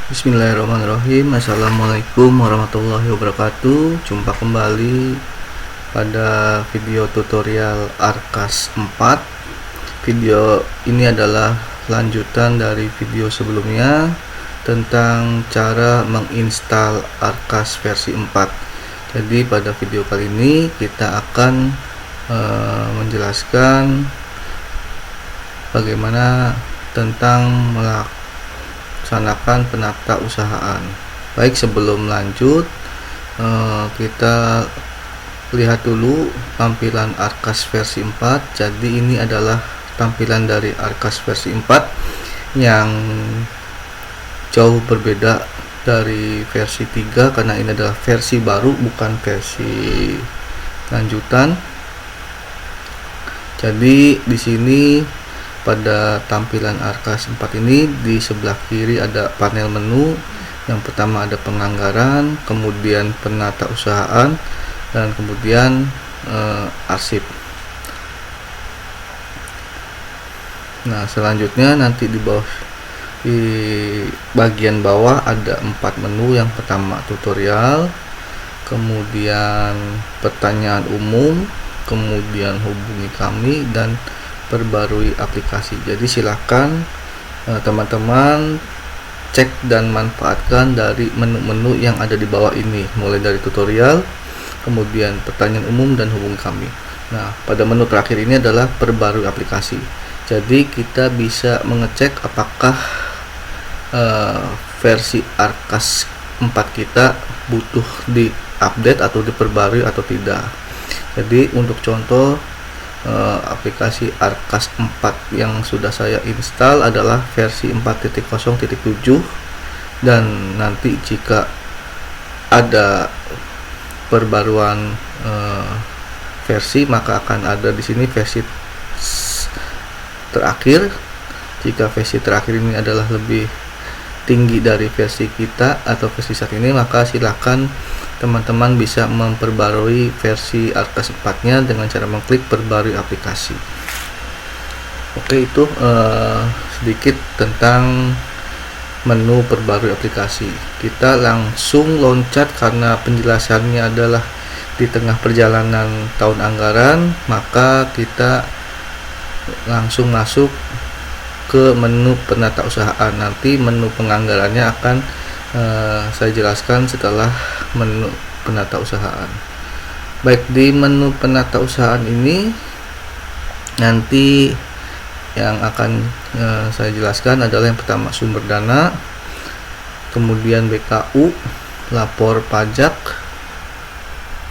Bismillahirrahmanirrahim. Assalamualaikum warahmatullahi wabarakatuh. Jumpa kembali pada video tutorial Arkas 4. Video ini adalah lanjutan dari video sebelumnya tentang cara menginstal Arkas versi 4. Jadi pada video kali ini kita akan menjelaskan bagaimana tentang melaksanakan penata usahaan. Baik, sebelum lanjut kita lihat dulu tampilan Arkas versi 4. Jadi ini adalah tampilan dari Arkas versi 4 yang jauh berbeda dari versi 3 karena ini adalah versi baru, bukan versi lanjutan. Jadi di sini pada tampilan Arkas 4 ini di sebelah kiri ada panel menu. Yang pertama ada penganggaran, kemudian penata usahaan, dan kemudian arsip. Nah, selanjutnya nanti di bagian bawah ada 4 menu. Yang pertama tutorial, kemudian pertanyaan umum, kemudian hubungi kami, dan perbarui aplikasi. Jadi silakan teman-teman cek dan manfaatkan dari menu-menu yang ada di bawah ini, mulai dari tutorial, kemudian pertanyaan umum, dan hubungi kami. Nah, pada menu terakhir ini adalah perbarui aplikasi. Jadi kita bisa mengecek apakah versi Arkas 4 kita butuh di update atau diperbarui atau tidak. Jadi untuk contoh, aplikasi Arkas 4 yang sudah saya install adalah versi 4.0.7, dan nanti jika ada perbaruan versi maka akan ada di sini versi terakhir. Jika versi terakhir ini adalah lebih tinggi dari versi kita atau versi saat ini, maka silakan teman-teman bisa memperbarui versi Arkas 4-nya dengan cara mengklik perbarui aplikasi. Oke, itu sedikit tentang menu perbarui aplikasi. Kita langsung loncat karena penjelasannya adalah di tengah perjalanan tahun anggaran, maka kita langsung masuk ke menu penata usahaan. Nanti menu penganggarannya akan saya jelaskan setelah menu penata usahaan. Baik, di menu penata usahaan ini nanti yang akan saya jelaskan adalah yang pertama sumber dana, kemudian BKU, lapor pajak,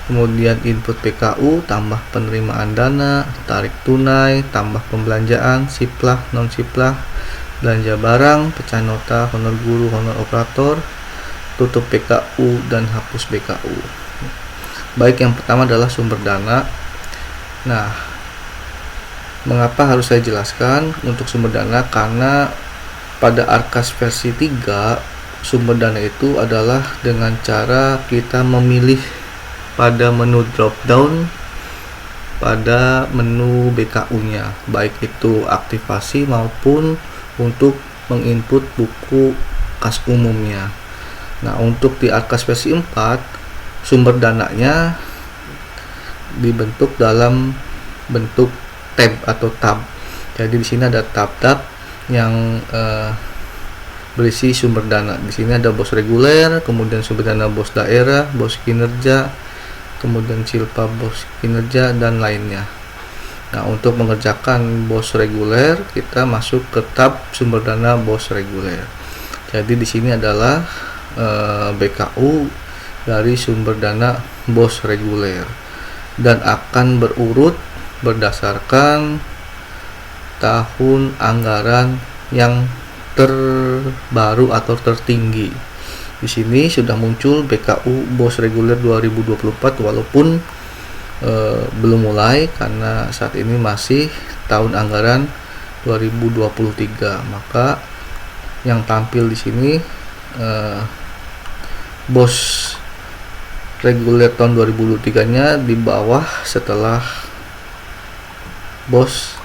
kemudian input BKU, tambah penerimaan dana, tarik tunai, tambah pembelanjaan, siplah, non siplah, belanja barang, pecah nota, honor guru, honor operator, tutup BKU, dan hapus BKU. Baik, yang pertama adalah sumber dana. Nah, mengapa harus saya jelaskan untuk sumber dana? Karena pada Arkas versi 3 sumber dana itu adalah dengan cara kita memilih pada menu drop down pada menu BKU-nya, baik itu aktivasi maupun untuk menginput buku kas umumnya. Nah, untuk di Arkas versi 4 sumber dananya dibentuk dalam bentuk tab atau tab. Jadi di sini ada tab-tab yang berisi sumber dana. Di sini ada bos reguler, kemudian sumber dana bos daerah, bos kinerja, kemudian silpa bos kinerja, dan lainnya. Nah, untuk mengerjakan bos reguler kita masuk ke tab sumber dana bos reguler. Jadi di sini adalah BKU dari sumber dana bos reguler dan akan berurut berdasarkan tahun anggaran yang terbaru atau tertinggi. Di sini sudah muncul BKU bos reguler 2024 walaupun belum mulai karena saat ini masih tahun anggaran 2023. Maka yang tampil di sini bos reguler tahun 2023-nya di bawah setelah bos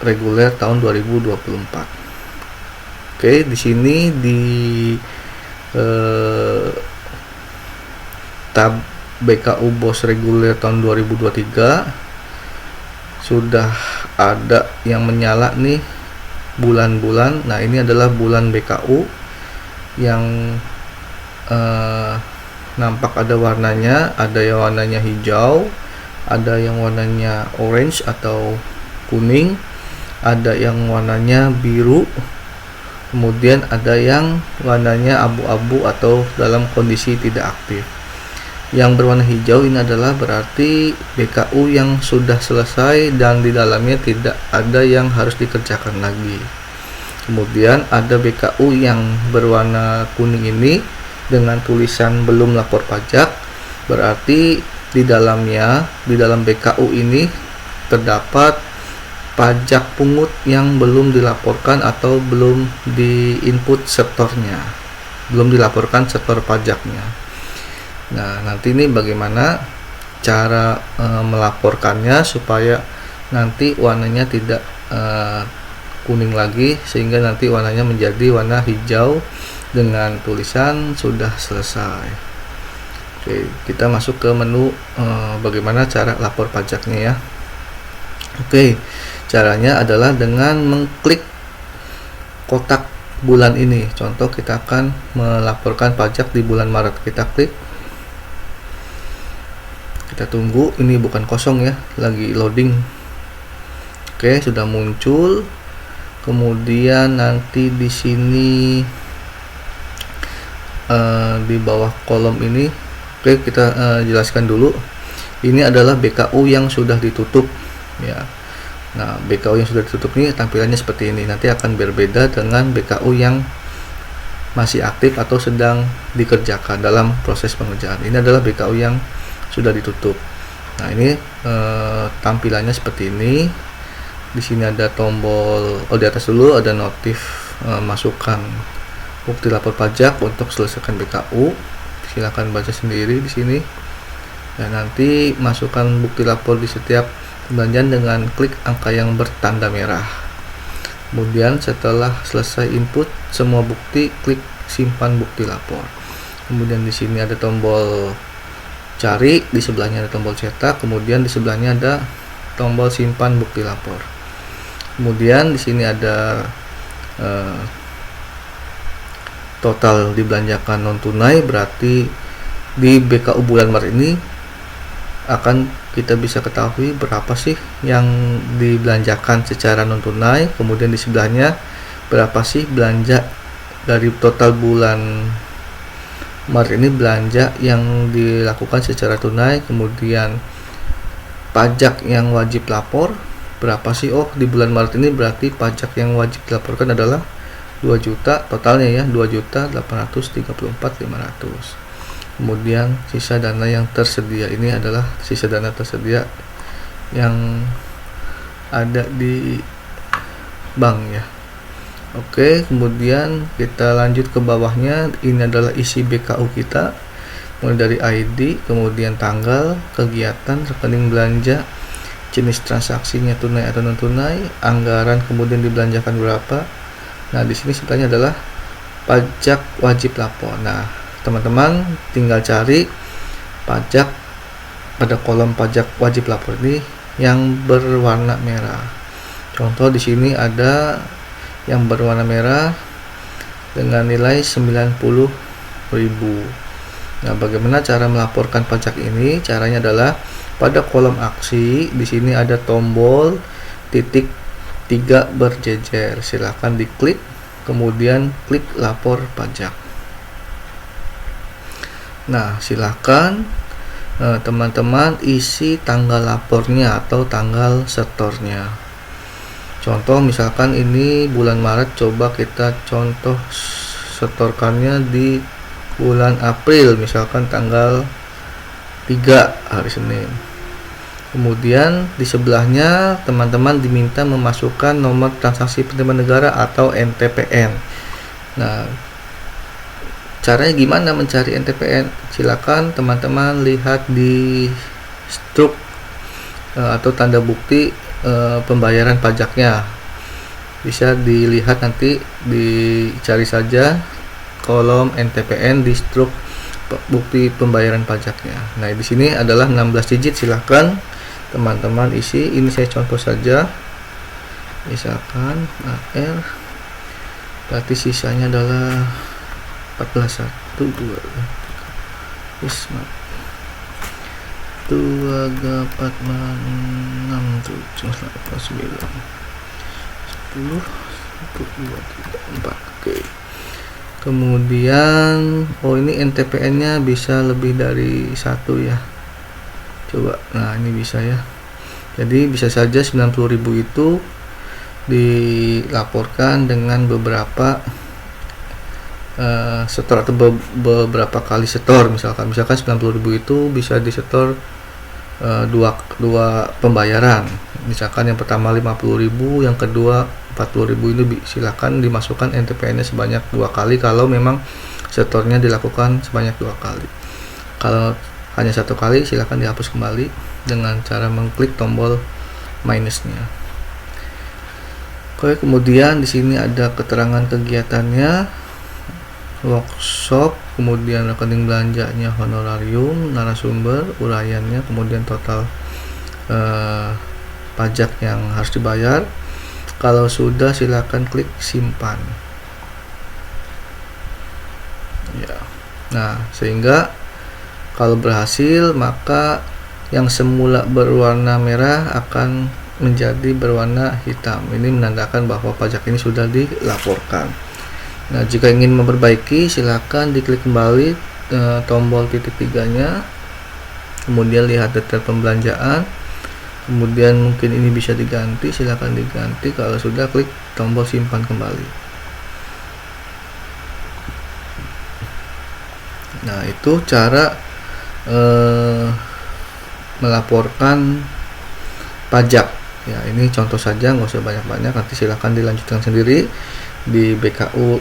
reguler tahun 2024. Oke, di sini di tab BKU BOS reguler tahun 2023 sudah ada yang menyala nih bulan-bulan. Nah, ini adalah bulan BKU yang nampak ada warnanya, ada yang warnanya hijau, ada yang warnanya orange atau kuning, ada yang warnanya biru, kemudian ada yang warnanya abu-abu atau dalam kondisi tidak aktif. Yang berwarna hijau ini adalah berarti BKU yang sudah selesai dan di dalamnya tidak ada yang harus dikerjakan lagi. Kemudian ada BKU yang berwarna kuning ini dengan tulisan belum lapor pajak, berarti di dalam BKU ini terdapat pajak pungut yang belum dilaporkan atau belum diinput setornya, belum dilaporkan setor pajaknya. Nah, nanti ini bagaimana cara melaporkannya supaya nanti warnanya tidak kuning lagi, sehingga nanti warnanya menjadi warna hijau dengan tulisan sudah selesai. Oke, kita masuk ke menu bagaimana cara lapor pajaknya ya. Oke, caranya adalah dengan mengklik kotak bulan ini. Contoh, kita akan melaporkan pajak di bulan Maret. Kita klik, kita tunggu, ini bukan kosong ya, lagi loading. Oke, sudah muncul. Kemudian nanti di sini di bawah kolom ini, oke, kita jelaskan dulu. Ini adalah BKU yang sudah ditutup ya. Nah, BKU yang sudah ditutup ini tampilannya seperti ini. Nanti akan berbeda dengan BKU yang masih aktif atau sedang dikerjakan dalam proses pengerjaan. Ini adalah BKU yang sudah ditutup. Nah, ini tampilannya seperti ini. Di sini ada tombol, di atas dulu ada notif masukkan bukti lapor pajak untuk selesaikan BKU. Silakan baca sendiri di sini. Dan nanti masukkan bukti lapor di setiap pembelanjaan dengan klik angka yang bertanda merah. Kemudian setelah selesai input semua bukti, klik simpan bukti lapor. Kemudian di sini ada tombol cari, di sebelahnya ada tombol cetak, kemudian di sebelahnya ada tombol simpan bukti lapor. Kemudian di sini ada total dibelanjakan non tunai, berarti di BKU bulan Maret ini akan kita bisa ketahui berapa sih yang dibelanjakan secara non tunai. Kemudian di sebelahnya berapa sih belanja dari total bulan Maret ini, belanja yang dilakukan secara tunai. Kemudian pajak yang wajib lapor berapa sih? Oh, di bulan Maret ini berarti pajak yang wajib dilaporkan adalah 2 juta totalnya ya, 2.834.500. Kemudian sisa dana yang tersedia, ini adalah sisa dana tersedia yang ada di bank ya. Oke, kemudian kita lanjut ke bawahnya. Ini adalah isi BKU kita, mulai dari ID, kemudian tanggal, kegiatan, rekening belanja, jenis transaksinya tunai atau non tunai, anggaran, kemudian dibelanjakan berapa. Nah, di sini sebetulnya adalah pajak wajib lapor. Nah, teman-teman tinggal cari pajak pada kolom pajak wajib lapor ini yang berwarna merah. Contoh di sini ada yang berwarna merah dengan nilai 90.000. Nah, bagaimana cara melaporkan pajak ini? Caranya adalah pada kolom aksi di sini ada tombol titik 3 berjejer. Silahkan diklik, kemudian klik lapor pajak. Nah, silahkan teman-teman isi tanggal lapornya atau tanggal setornya. Contoh misalkan ini bulan Maret, coba kita contoh setorkannya di bulan April, misalkan tanggal 3 hari Senin. Kemudian di sebelahnya teman-teman diminta memasukkan nomor transaksi penerimaan negara atau NTPN. Nah, caranya gimana mencari NTPN? Silakan teman-teman lihat di struk atau tanda bukti pembayaran pajaknya. bisa dilihat, nanti dicari saja kolom NTPN di struk bukti pembayaran pajaknya. Nah, di sini adalah 16 digit, silahkan teman-teman isi. Ini saya contoh saja, misalkan AR, berarti sisanya adalah 14, 1, 2, 2, 4, 6, 7, 8, 9, 10, 1, 2, 3, 4. Oke. Kemudian ini NTPN nya bisa lebih dari 1 ya, coba. Nah, ini bisa ya, jadi bisa saja 90.000 itu dilaporkan dengan beberapa setor atau beberapa kali setor. Misalkan 90.000 itu bisa disetor dua pembayaran. Misalkan yang pertama 50.000, yang kedua 40.000, ini silakan dimasukkan NTPN-nya sebanyak 2 kali kalau memang setornya dilakukan sebanyak 2 kali. Kalau hanya 1 kali, silakan dihapus kembali dengan cara mengklik tombol minusnya. Oke, kemudian di sini ada keterangan kegiatannya, workshop, kemudian rekening belanjanya, honorarium, narasumber, uraiannya, kemudian total pajak yang harus dibayar. Kalau sudah, silakan klik simpan ya. Nah, sehingga kalau berhasil, maka yang semula berwarna merah akan menjadi berwarna hitam. Ini menandakan bahwa pajak ini sudah dilaporkan. Nah, jika ingin memperbaiki, silakan diklik kembali tombol titik 3-nya, kemudian lihat detail pembelanjaan, kemudian mungkin ini bisa diganti, silakan diganti. Kalau sudah, klik tombol simpan kembali. Nah, itu cara melaporkan pajak ya. Ini contoh saja, nggak usah banyak-banyak, nanti silakan dilanjutkan sendiri di BKU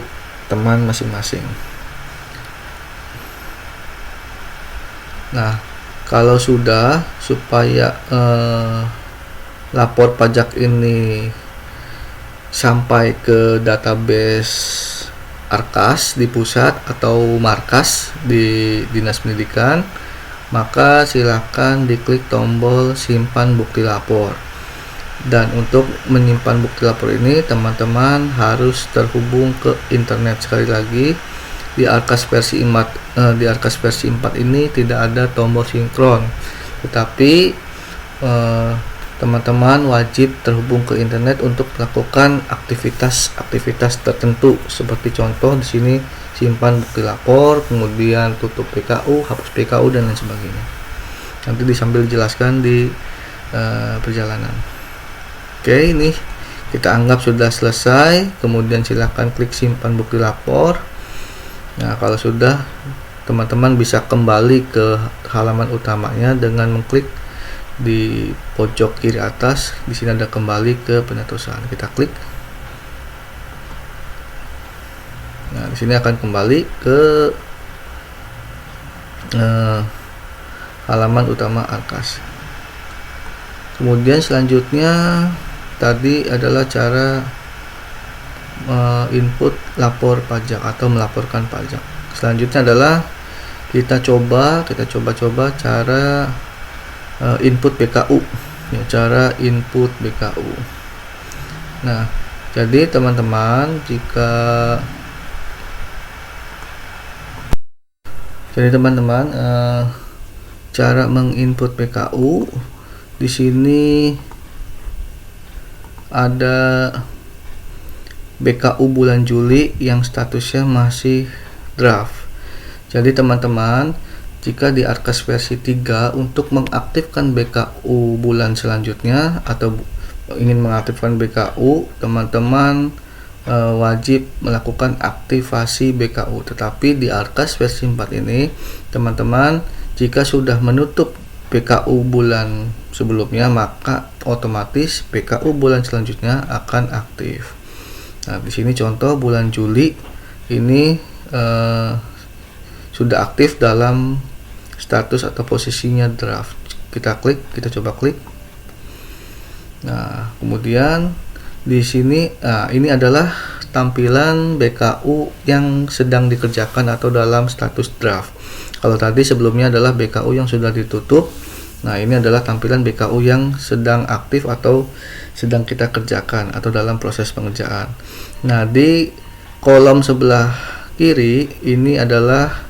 teman masing-masing. Nah, kalau sudah, supaya lapor pajak ini sampai ke database Arkas di pusat atau markas di Dinas Pendidikan, maka silakan diklik tombol simpan bukti lapor. Dan untuk menyimpan bukti lapor ini, teman-teman harus terhubung ke internet. Sekali lagi, di Arkas versi 4 ini tidak ada tombol sinkron, tetapi teman-teman wajib terhubung ke internet untuk melakukan aktivitas tertentu, seperti contoh di sini simpan bukti lapor, kemudian tutup PKU, hapus PKU, dan lain sebagainya. Nanti disambil dijelaskan di perjalanan. Oke, ini kita anggap sudah selesai. Kemudian silahkan klik simpan bukti lapor. Nah, kalau sudah, teman-teman bisa kembali ke halaman utamanya dengan mengklik di pojok kiri atas. Di sini ada kembali ke penerusan. Kita klik. Nah, di sini akan kembali ke halaman utama Arkas. Kemudian selanjutnya tadi adalah cara input lapor pajak atau melaporkan pajak. Selanjutnya adalah kita coba cara input BKU ya, cara input BKU. Nah, jadi teman-teman, cara menginput BKU di sini ada BKU bulan Juli yang statusnya masih draft. Jadi teman-teman, jika di Arkas versi 3 untuk mengaktifkan BKU bulan selanjutnya atau ingin mengaktifkan BKU, teman-teman wajib melakukan aktivasi BKU. Tetapi di Arkas versi 4 ini, teman-teman jika sudah menutup BKU bulan sebelumnya, maka otomatis BKU bulan selanjutnya akan aktif. Nah, di sini contoh bulan Juli ini sudah aktif dalam status atau posisinya draft. Kita coba klik. Nah, kemudian Di sini ini adalah tampilan BKU yang sedang dikerjakan atau dalam status draft. Kalau tadi sebelumnya adalah BKU yang sudah ditutup. Nah, ini adalah tampilan BKU yang sedang aktif atau sedang kita kerjakan atau dalam proses pengerjaan. Nah, di kolom sebelah kiri ini adalah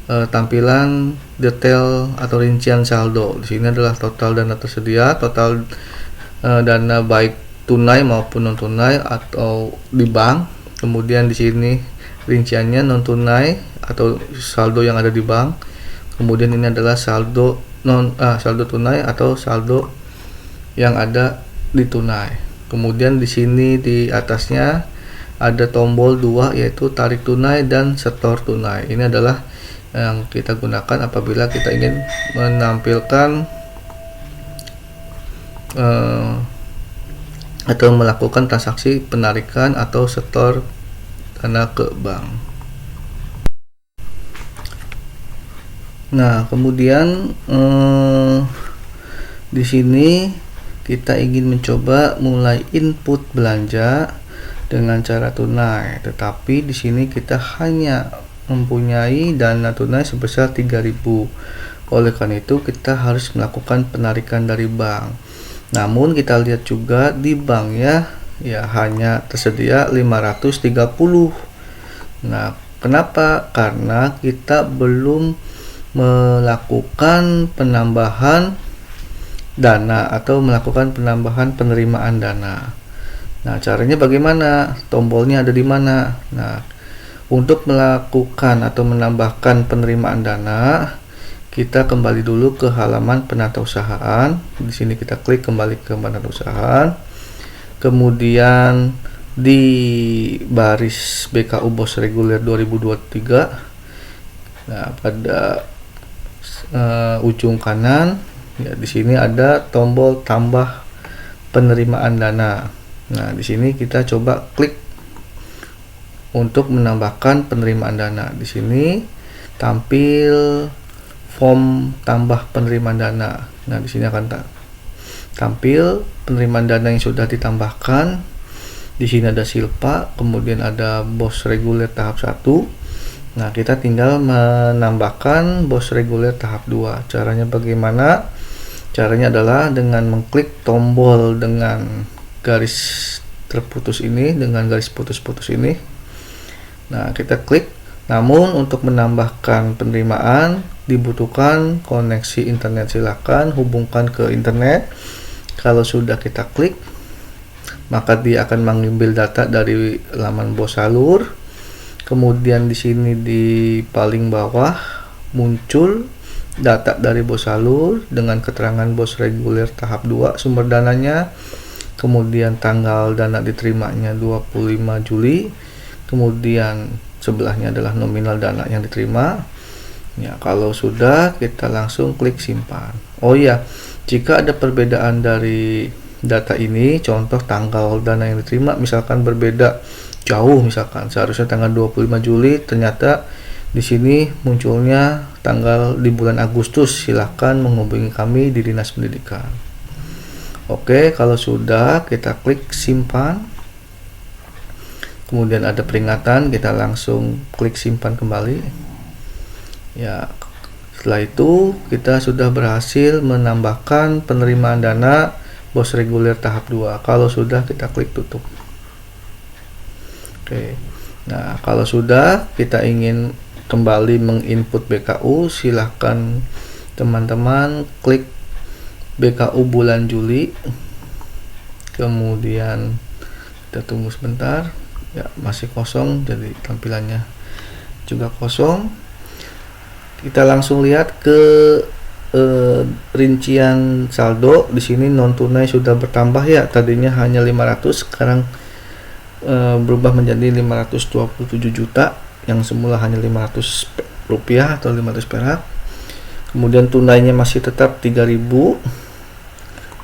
tampilan detail atau rincian saldo. Di sini adalah total dana tersedia, total dana baik tunai maupun non tunai atau di bank. Kemudian di sini rinciannya non tunai atau saldo yang ada di bank. Kemudian ini adalah saldo saldo tunai atau saldo yang ada di tunai. Kemudian di sini di atasnya ada tombol 2 yaitu tarik tunai dan setor tunai. Ini adalah yang kita gunakan apabila kita ingin menampilkan atau melakukan transaksi penarikan atau setor dana ke bank. Nah, kemudian di sini kita ingin mencoba mulai input belanja dengan cara tunai, tetapi di sini kita hanya mempunyai dana tunai sebesar 3.000. Oleh karena itu kita harus melakukan penarikan dari bank. Namun kita lihat juga di bank ya hanya tersedia 530. Nah, kenapa? Karena kita belum melakukan penambahan dana atau melakukan penambahan penerimaan dana. Nah, caranya bagaimana? Tombolnya ada di mana? Nah, untuk melakukan atau menambahkan penerimaan dana, kita kembali dulu ke halaman penatausahaan. Di sini kita klik kembali ke penatausahaan. Kemudian di baris BKU BOS reguler 2023. Nah, pada ujung kanan ya di sini ada tombol tambah penerimaan dana. Nah, di sini kita coba klik untuk menambahkan penerimaan dana. Di sini tampil form tambah penerimaan dana. Nah, di sini akan tampil penerimaan dana yang sudah ditambahkan. Di sini ada silpa, kemudian ada BOS reguler tahap 1. Nah, kita tinggal menambahkan BOS reguler tahap 2. Caranya bagaimana? Caranya adalah dengan mengklik tombol dengan garis terputus ini, dengan garis putus-putus ini. Nah, kita klik. Namun untuk menambahkan penerimaan dibutuhkan koneksi internet. Silakan hubungkan ke internet. Kalau sudah kita klik, maka dia akan mengambil data dari laman BOS Salur. Kemudian di sini di paling bawah muncul data dari BOS Salur dengan keterangan BOS reguler tahap 2 sumber dananya. Kemudian tanggal dana diterimanya 25 Juli. Kemudian sebelahnya adalah nominal dana yang diterima. Ya, kalau sudah kita langsung klik simpan. Oh ya, jika ada perbedaan dari data ini, contoh tanggal dana yang diterima misalkan berbeda jauh, misalkan seharusnya tanggal 25 Juli ternyata di sini munculnya tanggal di bulan Agustus, silahkan menghubungi kami di Dinas Pendidikan. Oke, kalau sudah kita klik simpan. Kemudian ada peringatan, kita langsung klik simpan kembali. Ya, setelah itu kita sudah berhasil menambahkan penerimaan dana BOS reguler tahap 2. Kalau sudah kita klik tutup. Oke. Nah, kalau sudah kita ingin kembali menginput BKU, silahkan teman-teman klik BKU bulan Juli. Kemudian kita tunggu sebentar. Ya, masih kosong, jadi tampilannya juga kosong. Kita langsung lihat ke rincian saldo. Di sini non tunai sudah bertambah ya, tadinya hanya 500, sekarang berubah menjadi 527 juta yang semula hanya 500 rupiah atau 500 perak. Kemudian tunainya masih tetap 3.000.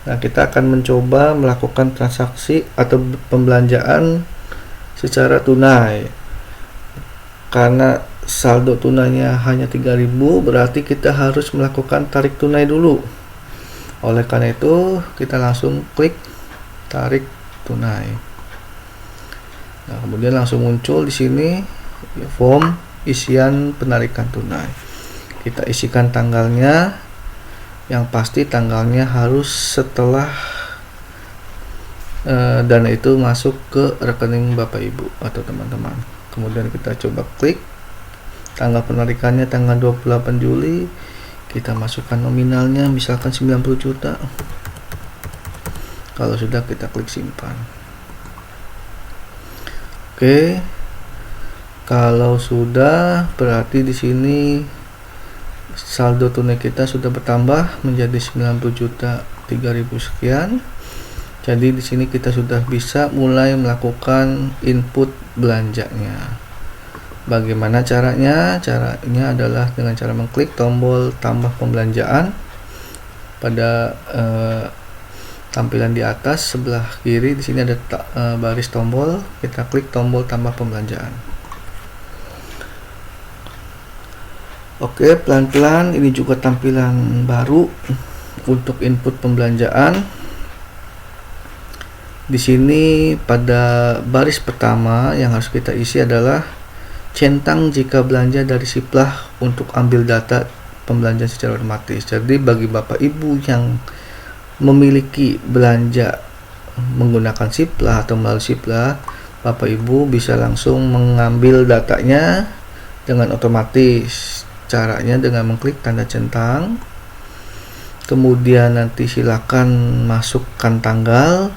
Nah, kita akan mencoba melakukan transaksi atau pembelanjaan secara tunai. Karena saldo tunainya hanya 3.000, berarti kita harus melakukan tarik tunai dulu. Oleh karena itu kita langsung klik tarik tunai. Nah, kemudian langsung muncul di sini form isian penarikan tunai. Kita isikan tanggalnya. Yang pasti tanggalnya harus setelah dana itu masuk ke rekening Bapak Ibu atau teman-teman. Kemudian kita coba klik tanggal penarikannya tanggal 28 Juli. Kita masukkan nominalnya misalkan 90 juta. Kalau sudah, kita klik simpan. Oke. Kalau sudah, berarti di sini saldo tunai kita sudah bertambah menjadi 90 juta 3.000 sekian. Jadi di sini kita sudah bisa mulai melakukan input belanjanya. Bagaimana caranya? Caranya adalah dengan cara mengklik tombol tambah pembelanjaan pada tampilan di atas sebelah kiri. Di sini ada baris tombol. Kita klik tombol tambah pembelanjaan. Oke, pelan-pelan ini juga tampilan baru untuk input pembelanjaan. Di sini pada baris pertama yang harus kita isi adalah centang jika belanja dari Siplah untuk ambil data pembelanjaan secara otomatis. Jadi bagi Bapak Ibu yang memiliki belanja menggunakan Siplah atau melalui Siplah, Bapak Ibu bisa langsung mengambil datanya dengan otomatis. Caranya dengan mengklik tanda centang, kemudian nanti silakan masukkan tanggal.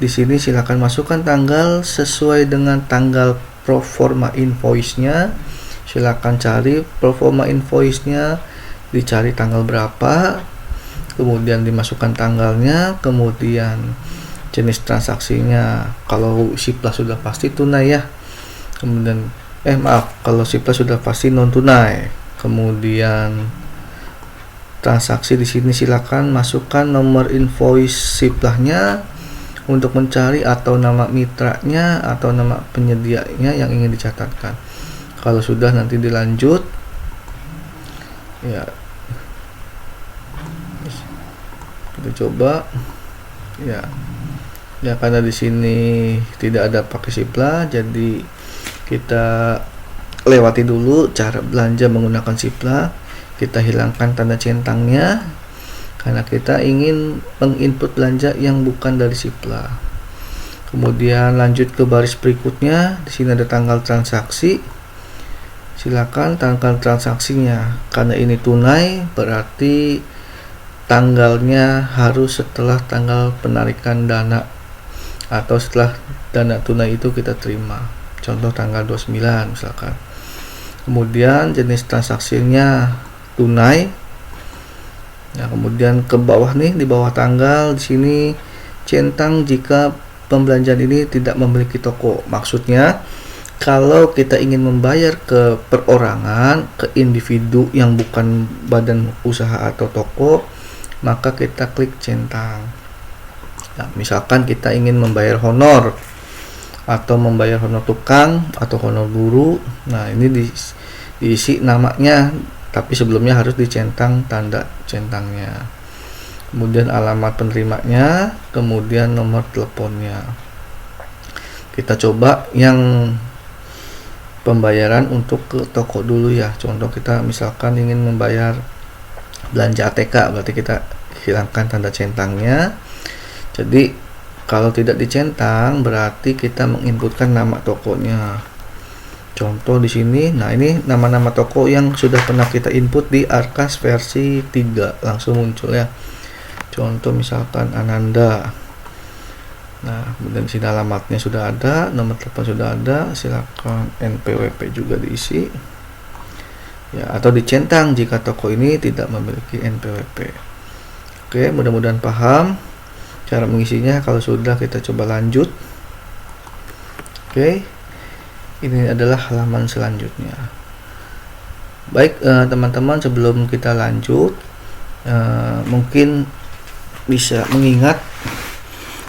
Di sini silakan masukkan tanggal sesuai dengan tanggal proforma invoice-nya. Silakan cari proforma invoice-nya, dicari tanggal berapa, kemudian dimasukkan tanggalnya, kemudian jenis transaksinya. Kalau Siplah sudah pasti tunai ya. Kemudian kalau Siplah sudah pasti non tunai. Kemudian transaksi di sini silakan masukkan nomor invoice Siplahnya untuk mencari atau nama mitranya atau nama penyedianya yang ingin dicatatkan. Kalau sudah, nanti dilanjut ya. Kita coba ya karena di sini tidak ada pakai Siplah, jadi kita lewati dulu cara belanja menggunakan Siplah. Kita hilangkan tanda centangnya karena kita ingin menginput belanja yang bukan dari Siplah. Kemudian lanjut ke baris berikutnya. Di sini ada tanggal transaksi. Silakan tanggal transaksinya. Karena ini tunai, berarti tanggalnya harus setelah tanggal penarikan dana atau setelah dana tunai itu kita terima. Contoh tanggal 29 misalkan. Kemudian jenis transaksinya tunai. Nah, kemudian ke bawah nih, di bawah tanggal di sini centang jika pembelanjaan ini tidak memiliki toko. Maksudnya kalau kita ingin membayar ke perorangan, ke individu yang bukan badan usaha atau toko, maka kita klik centang. Nah, misalkan kita ingin membayar honor atau membayar honor tukang atau honor guru. Nah, ini diisi namanya, tapi sebelumnya harus dicentang tanda centangnya. Kemudian alamat penerimanya, kemudian nomor teleponnya. Kita coba yang pembayaran untuk ke toko dulu ya. Contoh kita misalkan ingin membayar belanja ATK, berarti kita hilangkan tanda centangnya. Jadi kalau tidak dicentang berarti kita menginputkan nama tokonya. Contoh di sini, nah ini nama-nama toko yang sudah pernah kita input di Arkas versi 3 langsung muncul ya. Contoh misalkan Ananda. Nah, kemudian sini alamatnya sudah ada, nomor telepon sudah ada, silakan NPWP juga diisi. Ya, atau dicentang jika toko ini tidak memiliki NPWP. Oke, mudah-mudahan paham cara mengisinya. Kalau sudah, kita coba lanjut. Oke. Ini adalah halaman selanjutnya. Baik teman-teman, sebelum kita lanjut, mungkin bisa mengingat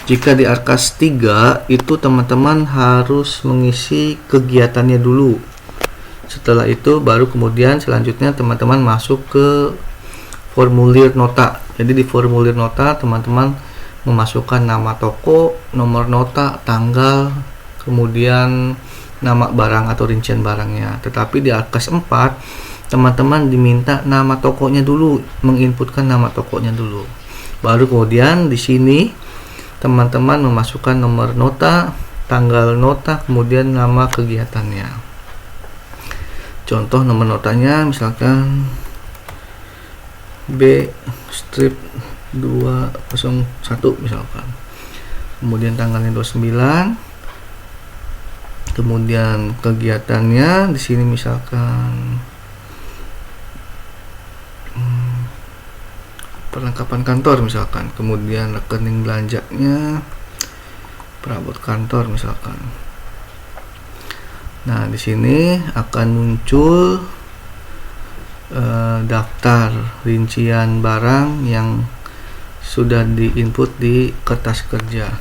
jika di Arkas 3 itu teman-teman harus mengisi kegiatannya dulu. Setelah itu baru kemudian selanjutnya teman-teman masuk ke formulir nota. Jadi di formulir nota teman-teman memasukkan nama toko, nomor nota, tanggal, kemudian nama barang atau rincian barangnya. Tetapi di Arkas 4 teman-teman diminta nama tokonya dulu, menginputkan nama tokonya dulu. Baru kemudian di sini teman-teman memasukkan nomor nota, tanggal nota, kemudian nama kegiatannya. Contoh nomor notanya misalkan B strip 201 misalkan. Kemudian tanggalnya 29. Kemudian kegiatannya di sini misalkan perlengkapan kantor misalkan, kemudian rekening belanjanya perabot kantor misalkan. Nah, di sini akan muncul daftar rincian barang yang sudah diinput di kertas kerja.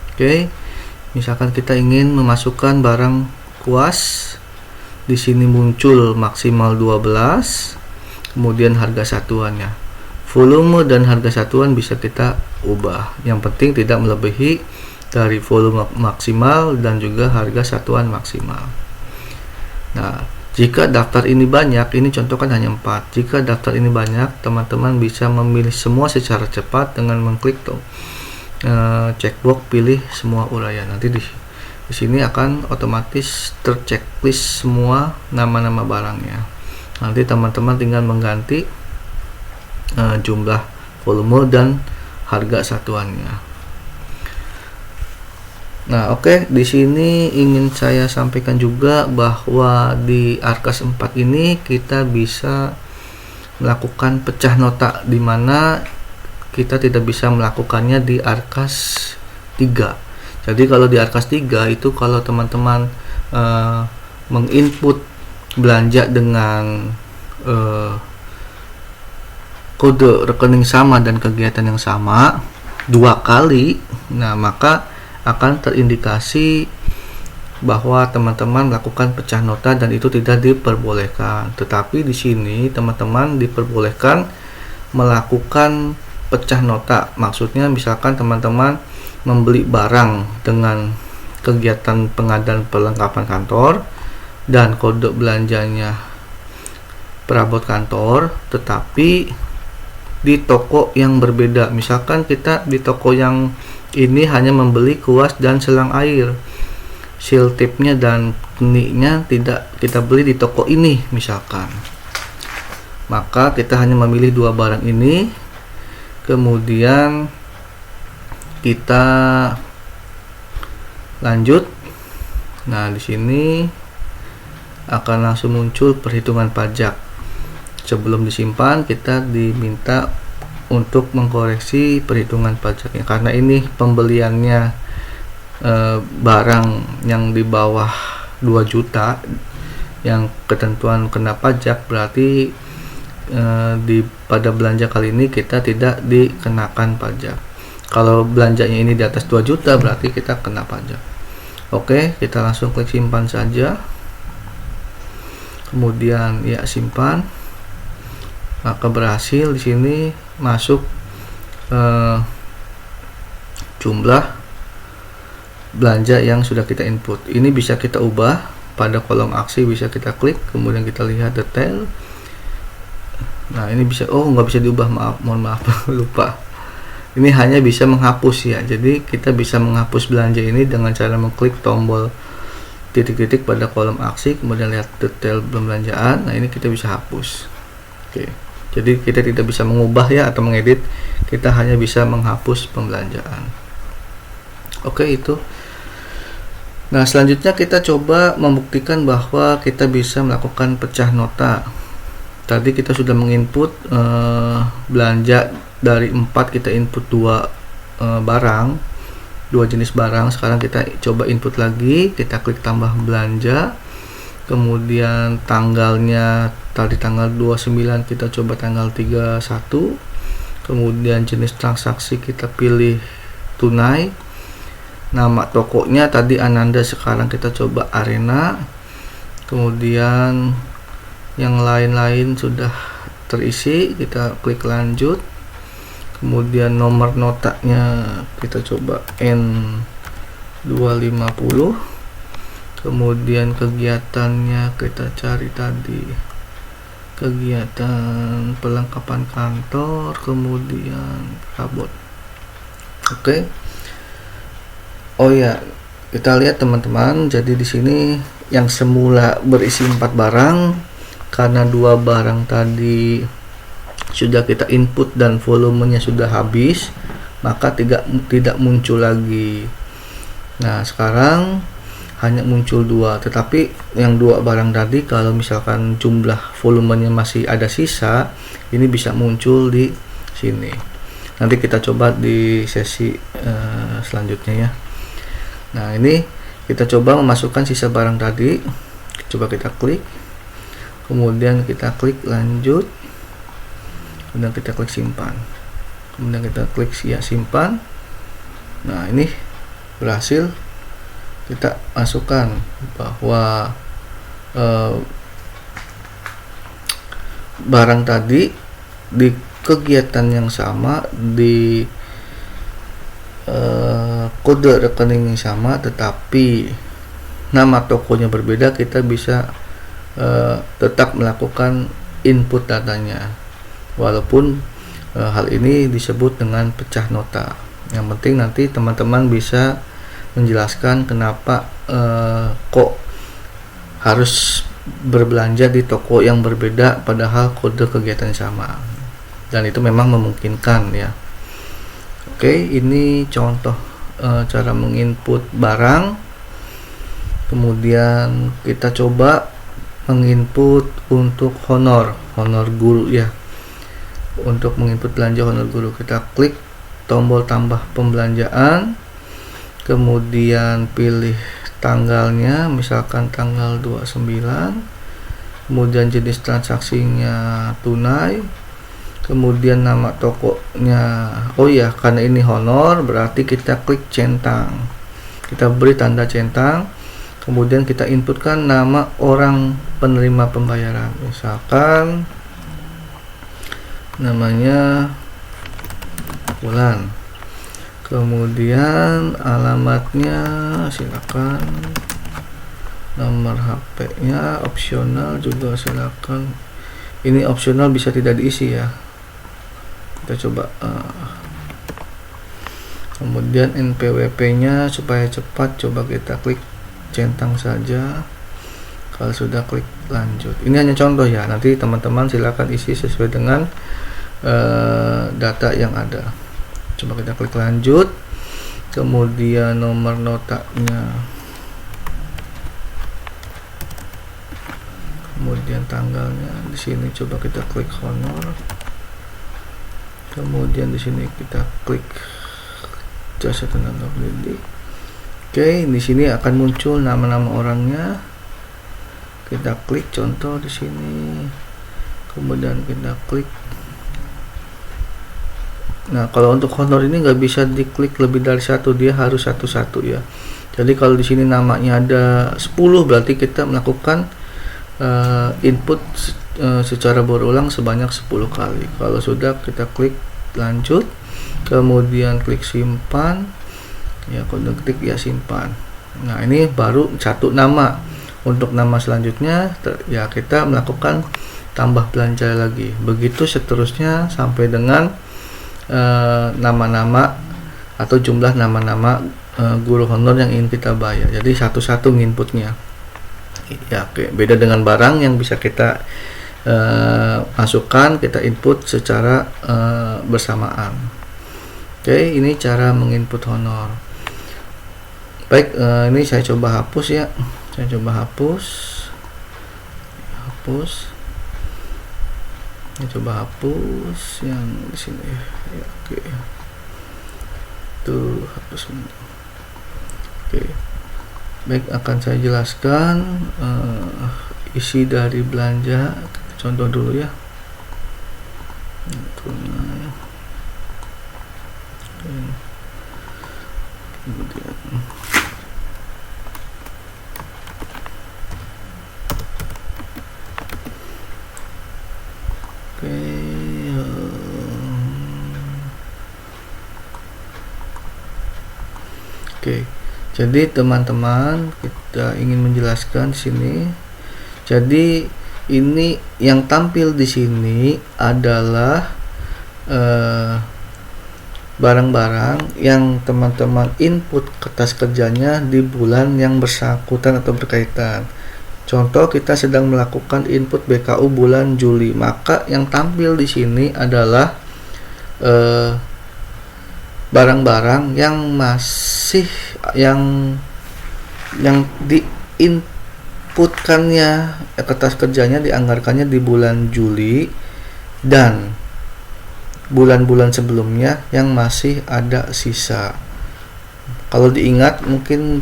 Oke. Misalkan kita ingin memasukkan barang kuas, di sini muncul maksimal 12, kemudian harga satuannya. Volume dan harga satuan bisa kita ubah. Yang penting tidak melebihi dari volume maksimal dan juga harga satuan maksimal. Nah, jika daftar ini banyak, ini contoh kan hanya 4. Jika daftar ini banyak, teman-teman bisa memilih semua secara cepat dengan mengklik checkbox pilih semua uraian. Nanti di sini akan otomatis terchecklist semua nama-nama barangnya. Nanti teman-teman tinggal mengganti jumlah volume dan harga satuannya. Nah, oke, di sini ingin saya sampaikan juga bahwa di Arkas 4 ini kita bisa melakukan pecah nota, di mana kita tidak bisa melakukannya di Arkas 3. Jadi kalau di Arkas 3 itu kalau teman-teman menginput belanja dengan kode rekening sama dan kegiatan yang sama 2 kali, nah maka akan terindikasi bahwa teman-teman melakukan pecah nota dan itu tidak diperbolehkan. Tetapi di sini teman-teman diperbolehkan melakukan pecah nota. Maksudnya misalkan teman-teman membeli barang dengan kegiatan pengadaan perlengkapan kantor dan kode belanjanya perabot kantor, tetapi di toko yang berbeda. Misalkan kita di toko yang ini hanya membeli kuas dan selang air, seal tipnya dan keniknya tidak kita beli di toko ini misalkan, maka kita hanya memilih 2 barang ini. Kemudian kita lanjut. Nah, di sini akan langsung muncul perhitungan pajak. Sebelum disimpan, kita diminta untuk mengkoreksi perhitungan pajaknya karena ini pembeliannya barang yang di bawah 2 juta yang ketentuan kena pajak, berarti pada belanja kali ini kita tidak dikenakan pajak. Kalau belanjanya ini di atas 2 juta berarti kita kena pajak. Oke, kita langsung klik simpan saja. Kemudian ya simpan. Maka berhasil di sini masuk jumlah belanja yang sudah kita input. Ini bisa kita ubah pada kolom aksi, bisa kita klik, kemudian kita lihat detail. Nah, ini bisa, nggak bisa diubah, mohon maaf lupa. Ini hanya bisa menghapus ya. Jadi kita bisa menghapus belanja ini dengan cara mengklik tombol titik-titik pada kolom aksi, kemudian lihat detail pembelanjaan. Nah, ini kita bisa hapus. Oke. Jadi kita tidak bisa mengubah ya atau mengedit, kita hanya bisa menghapus pembelanjaan. Oke, itu. Nah, selanjutnya kita coba membuktikan bahwa kita bisa melakukan pecah nota. Tadi kita sudah menginput belanja dari 4, kita input 2 barang, 2 jenis barang. Sekarang kita coba input lagi, kita klik tambah belanja, kemudian tanggalnya tadi tanggal 29, kita coba tanggal 31, kemudian jenis transaksi kita pilih tunai, nama tokonya tadi Ananda, sekarang kita coba Arena, kemudian yang lain-lain sudah terisi, kita klik lanjut, kemudian nomor notanya kita coba N250, kemudian kegiatannya kita cari tadi kegiatan perlengkapan kantor, kemudian rabot. Oke. Oh ya, kita lihat teman-teman, jadi di sini yang semula berisi 4 barang, karena 2 barang tadi sudah kita input dan volumenya sudah habis, maka tidak muncul lagi. Nah, sekarang hanya muncul 2, tetapi yang 2 barang tadi kalau misalkan jumlah volumenya masih ada sisa, ini bisa muncul di sini. Nanti kita coba di sesi selanjutnya ya. Nah, ini kita coba memasukkan sisa barang tadi. Coba kita klik, kemudian kita klik lanjut, kemudian kita klik simpan, kemudian kita klik simpan. Nah, ini berhasil kita masukkan bahwa barang tadi di kegiatan yang sama, di kode rekening yang sama, tetapi nama tokonya berbeda. Kita bisa tetap melakukan input datanya, walaupun hal ini disebut dengan pecah nota. Yang penting nanti teman-teman bisa menjelaskan kenapa kok harus berbelanja di toko yang berbeda padahal kode kegiatan sama, dan itu memang memungkinkan ya. Oke, ini contoh cara menginput barang. Kemudian kita coba menginput untuk honor guru ya. Untuk menginput belanja honor guru, kita klik tombol tambah pembelanjaan, kemudian pilih tanggalnya, misalkan tanggal 29, kemudian jenis transaksinya tunai, kemudian nama tokonya, oh ya, karena ini honor berarti kita klik centang, kita beri tanda centang, kemudian kita inputkan nama orang penerima pembayaran, misalkan namanya Bulan, kemudian alamatnya silakan, nomor HP-nya opsional juga silakan. Ini opsional bisa tidak diisi ya. Kita coba kemudian NPWP-nya supaya cepat, coba kita klik centang saja. Kalau sudah klik lanjut, ini hanya contoh ya, nanti teman-teman silakan isi sesuai dengan data yang ada. Coba kita klik lanjut, kemudian nomor notanya, kemudian tanggalnya di sini, coba kita klik honor. Kemudian di sini kita klik jasa tenaga pendidik. Oke, di sini akan muncul nama-nama orangnya. Kita klik contoh di sini. Kemudian kita klik. Nah, kalau untuk honor ini nggak bisa diklik lebih dari 1, dia harus satu-satu ya. Jadi kalau di sini namanya ada 10, berarti kita melakukan input secara berulang sebanyak 10 kali. Kalau sudah, kita klik lanjut, kemudian klik simpan ya, kemudian klik ya simpan. Nah, ini baru satu nama. Untuk nama selanjutnya ya kita melakukan tambah belanja lagi, begitu seterusnya sampai dengan nama-nama atau jumlah nama-nama guru honor yang ingin kita bayar. Jadi satu-satu inputnya ya. Oke, beda dengan barang yang bisa kita masukkan, kita input secara bersamaan. Oke, ini cara menginput honor. Baik, ini saya coba hapus ya. Saya coba hapus. Saya coba hapus yang di sini ya. Oke. Tuh, hapus. Oke. Baik, akan saya jelaskan isi dari belanja. Contoh dulu ya. Tunai. Kemudian Jadi teman-teman, kita ingin menjelaskan di sini. Jadi ini yang tampil di sini adalah barang-barang yang teman-teman input kertas kerjanya di bulan yang bersangkutan atau berkaitan. Contoh, kita sedang melakukan input BKU bulan Juli, maka yang tampil di sini adalah barang-barang yang masih yang diinputkannya kertas kerjanya dianggarkannya di bulan Juli dan bulan-bulan sebelumnya yang masih ada sisa. Kalau diingat, mungkin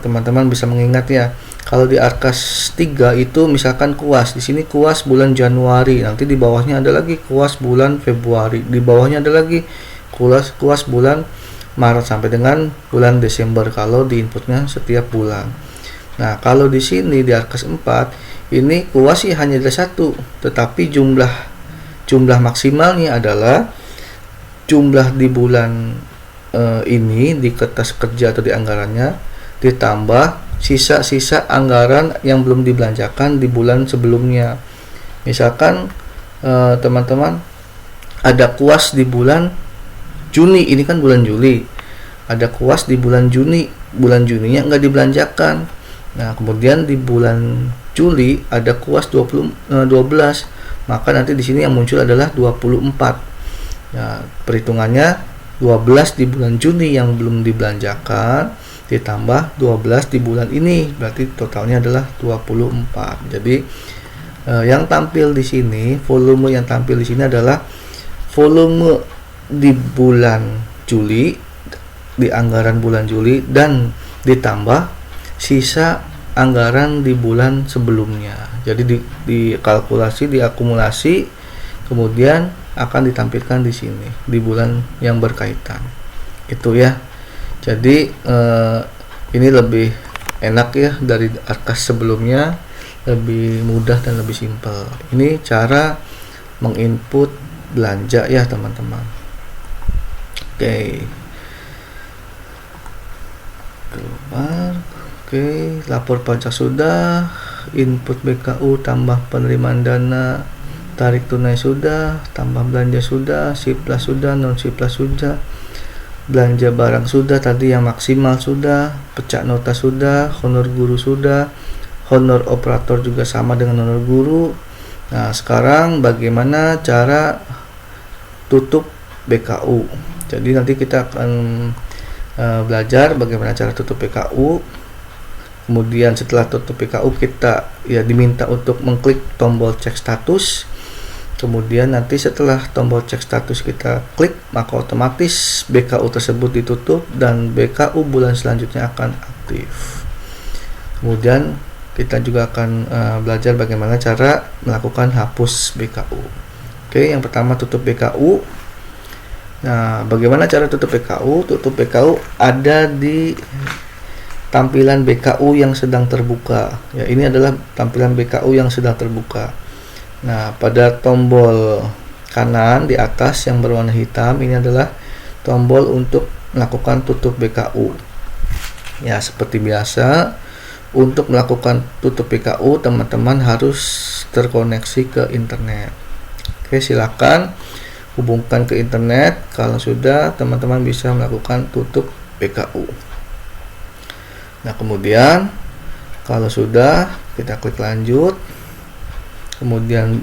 teman-teman bisa mengingat ya. Kalau di Arkas 3 itu misalkan kuas, di sini kuas bulan Januari, nanti di bawahnya ada lagi kuas bulan Februari, di bawahnya ada lagi kuas bulan Maret sampai dengan bulan Desember kalau di inputnya setiap bulan. Nah, kalau di sini di Arkas 4 ini kuas sih hanya ada satu, tetapi jumlah maksimalnya adalah jumlah di bulan ini di kertas kerja atau di anggarannya ditambah sisa-sisa anggaran yang belum dibelanjakan di bulan sebelumnya. Misalkan teman-teman ada kuas di bulan Juni, ini kan bulan Juli, ada kuas di bulan Juni, bulan Juninya nggak dibelanjakan. Nah, kemudian di bulan Juli ada kuas 12, maka nanti di sini yang muncul adalah 24. Nah, perhitungannya 12 di bulan Juni yang belum dibelanjakan ditambah 12 di bulan ini, berarti totalnya adalah 24. Jadi yang tampil di sini, volume yang tampil di sini adalah volume di bulan Juli, di anggaran bulan Juli, dan ditambah sisa anggaran di bulan sebelumnya. Jadi dikalkulasi, diakumulasi, kemudian akan ditampilkan di sini di bulan yang berkaitan. Itu ya. Jadi ini lebih enak ya dari Arkas sebelumnya, lebih mudah dan lebih simpel. Ini cara menginput belanja ya teman-teman. Oke. Keluar. Oke, lapor pajak sudah, input BKU tambah penerimaan dana, tarik tunai sudah, tambah belanja sudah, siplas sudah, non siplas sudah, belanja barang sudah, tadi yang maksimal sudah, pecah nota sudah, honor guru sudah, honor operator juga sama dengan honor guru. Nah, sekarang bagaimana cara tutup BKU? Jadi nanti kita akan belajar bagaimana cara tutup BKU. Kemudian setelah tutup BKU kita ya diminta untuk mengklik tombol cek status. Kemudian nanti setelah tombol cek status kita klik, maka otomatis BKU tersebut ditutup dan BKU bulan selanjutnya akan aktif. Kemudian kita juga akan belajar bagaimana cara melakukan hapus BKU. Oke, yang pertama tutup BKU. Nah, bagaimana cara tutup BKU? Tutup BKU ada di tampilan BKU yang sedang terbuka. Ya, ini adalah tampilan BKU yang sedang terbuka. Nah, pada tombol kanan di atas yang berwarna hitam ini adalah tombol untuk melakukan tutup BKU. Ya, seperti biasa, untuk melakukan tutup BKU teman-teman harus terkoneksi ke internet. Oke, silakan hubungkan ke internet. Kalau sudah, teman-teman bisa melakukan tutup BKU. Nah, kemudian kalau sudah, kita klik lanjut. Kemudian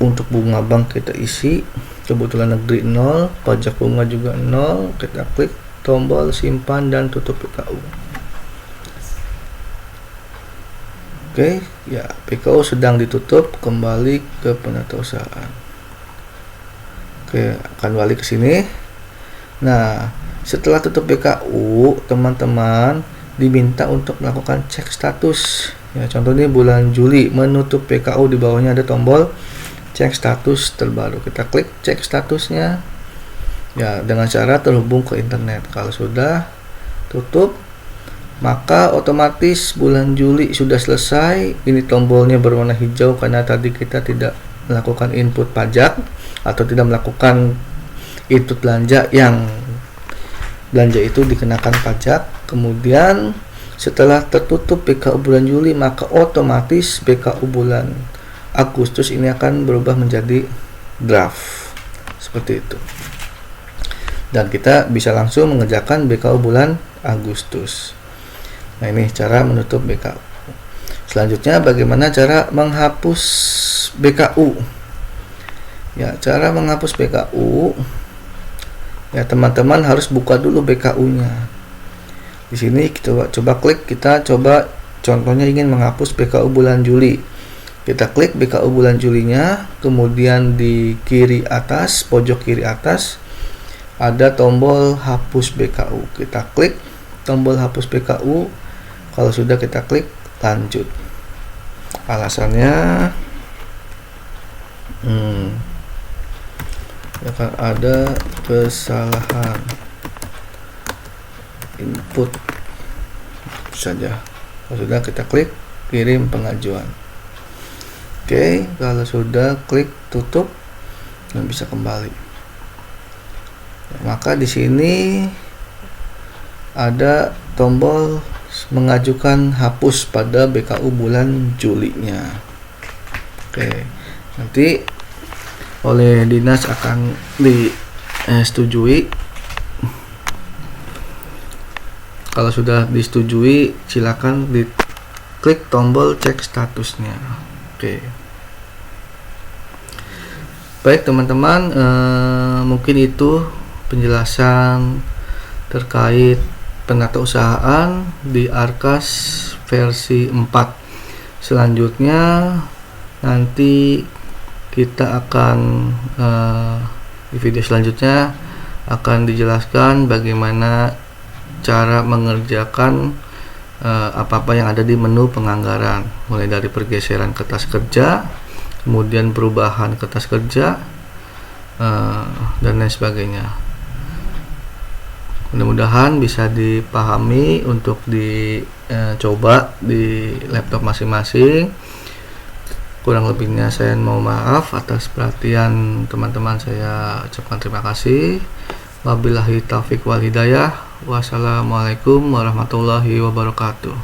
untuk bunga bank kita isi, kebetulan negeri 0, pajak bunga juga 0, kita klik tombol simpan dan tutup BKU. Oke, ya, BKU sedang ditutup, kembali ke penatausahaan. Oke, akan balik ke sini. Nah, setelah tutup BKU, teman-teman diminta untuk melakukan cek status. Ya, contohnya bulan Juli, menutup BKU, di bawahnya ada tombol cek status terbaru. Kita klik cek statusnya. Ya, dengan cara terhubung ke internet. Kalau sudah tutup, maka otomatis bulan Juli sudah selesai. Ini tombolnya berwarna hijau karena tadi kita tidak melakukan input pajak atau tidak melakukan input belanja yang belanja itu dikenakan pajak. Kemudian setelah tertutup BKU bulan Juli, maka otomatis BKU bulan Agustus ini akan berubah menjadi draft seperti itu, dan kita bisa langsung mengerjakan BKU bulan Agustus. Nah, ini cara menutup BKU. Selanjutnya, bagaimana cara menghapus BKU? Ya, cara menghapus BKU, ya teman-teman harus buka dulu BKU-nya. Di sini kita coba klik, kita coba contohnya ingin menghapus BKU bulan Juli. Kita klik BKU bulan Julinya, kemudian di kiri atas, pojok kiri atas ada tombol hapus BKU. Kita klik tombol hapus BKU. Kalau sudah, kita klik lanjut. Alasannya akan ada kesalahan input saja. Kalau sudah, kita klik kirim pengajuan. Oke, kalau sudah, klik tutup dan bisa kembali. Maka di sini ada tombol mengajukan hapus pada BKU bulan Julinya. Oke, nanti oleh dinas akan disetujui. Kalau sudah disetujui, silakan diklik tombol cek statusnya. Oke. Baik teman-teman, mungkin itu penjelasan terkait penatausahaan di Arkas versi 4. Selanjutnya nanti kita akan di video selanjutnya akan dijelaskan bagaimana cara mengerjakan apa-apa yang ada di menu penganggaran, mulai dari pergeseran kertas kerja, kemudian perubahan kertas kerja, dan lain sebagainya. Mudah-mudahan bisa dipahami untuk dicoba di laptop masing-masing. Kurang lebihnya saya mohon maaf atas perhatian teman-teman. Saya ucapkan terima kasih. Wabillahi taufiq wal hidayah. Wassalamualaikum warahmatullahi wabarakatuh.